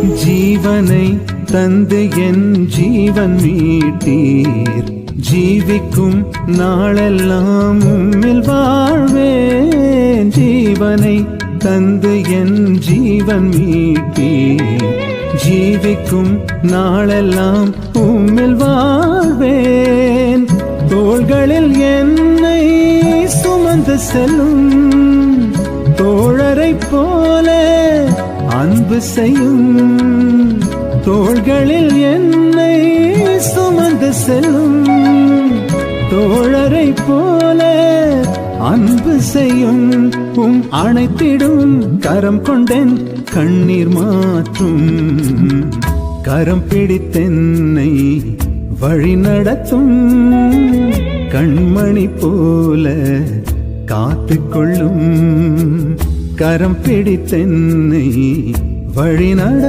ஜீவனை தந்து என் ஜீவன் மீட்டீர். ஜீவிக்கும் நாளெல்லாம் உம்மில் வாழ்வேன். ஜீவனை தந்து என் ஜீவன் மீட்டீர். ஜீவிக்கும் நாளெல்லாம் உம்மில் வாழ்வேன். தோள்களில் என்னை சுமந்து செல்லும் தோழரை போல அன்பு செய்யும். தோள்களில் என்னை சுமந்து செல்லும் தோழரை போல அன்பு செய்யும். அணைத்திடும் கரம் கொண்டேன் கண்ணீர் மாற்றும். கரம் பிடித்தென்னை வழி நடத்தும். கண்மணி போல காத்துக்கொள்ளும். கரம் பிடித்தென்னை வழி நட